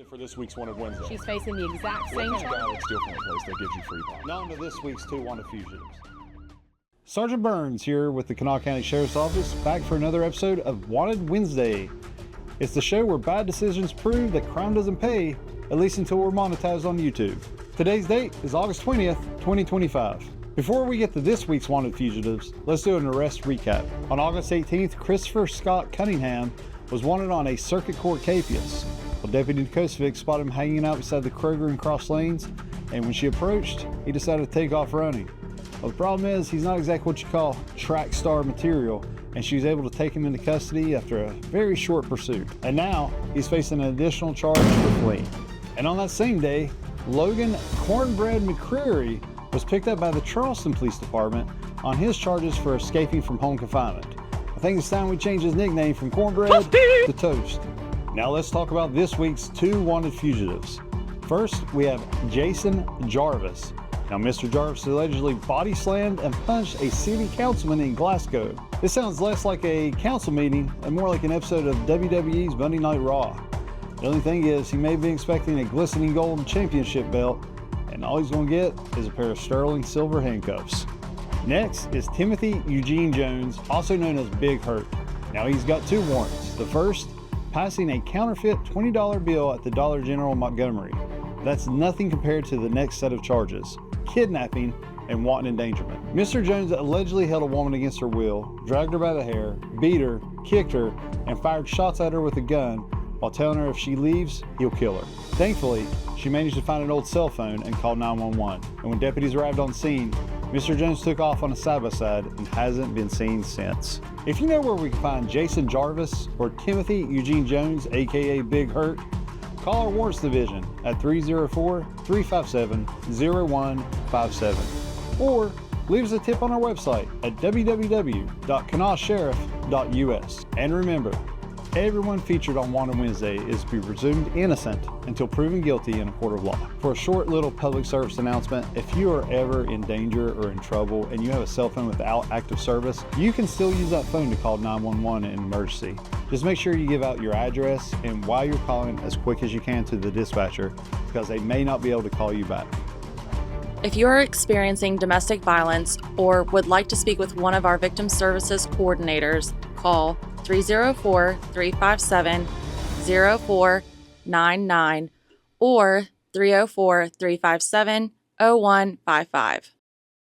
For this week's Wanted Wednesday. She's facing the exact same What kind of guy charge. would steal from a place that gives you free pop? Now into this week's two wanted fugitives. Sergeant Burns here with the Kanawha County Sheriff's Office, back for another episode of Wanted Wednesday. It's the show where bad decisions prove that crime doesn't pay, at least until we're monetized on YouTube. Today's date is August 20th, 2025. Before we get to this week's Wanted Fugitives, let's do an arrest recap. On August 18th, Christopher Scott Cunningham was wanted on a circuit court capias. Well, Deputy Kosovic spotted him hanging out beside the Kroger in Cross Lanes, and when she approached, he decided to take off running. Well, the problem is, he's not exactly what you call track star material, and she was able to take him into custody after a very short pursuit. And now, he's facing an additional charge for fleeing. And on that same day, Logan Cornbread McCreary was picked up by the Charleston Police Department on his charges for escaping from home confinement. I think it's time we change his nickname from Cornbread to Toast. Now let's talk about this week's two wanted fugitives. First, we have Jason Jarvis. Now, Mr. Jarvis allegedly body slammed and punched a city councilman in Glasgow. This sounds less like a council meeting and more like an episode of WWE's Monday Night Raw. The only thing is, he may be expecting a glistening gold championship belt, and all he's going to get is a pair of sterling silver handcuffs. Next is Timothy Eugene Jones, also known as Big Hurt. Now, he's got two warrants. The first, passing a counterfeit $20 bill at the Dollar General in Montgomery. That's nothing compared to the next set of charges: kidnapping and wanton endangerment. Mr. Jones allegedly held a woman against her will, dragged her by the hair, beat her, kicked her, and fired shots at her with a gun while telling her if she leaves, he'll kill her. Thankfully, she managed to find an old cell phone and called 911. And when deputies arrived on scene, Mr. Jones took off on a side-by-side and hasn't been seen since. If you know where we can find Jason Jarvis or Timothy Eugene Jones, aka Big Hurt, call our warrants division at 304-357-0157. Or leave us a tip on our website at www.kanawsheriff.us. And remember, everyone featured on Wanted Wednesday is to be presumed innocent until proven guilty in a court of law. For a short little public service announcement, if you are ever in danger or in trouble and you have a cell phone without active service, you can still use that phone to call 911 in an emergency. Just make sure you give out your address and why you're calling as quick as you can to the dispatcher, because they may not be able to call you back. If you are experiencing domestic violence or would like to speak with one of our victim services coordinators, call 304-357-0499 or 304-357-0155.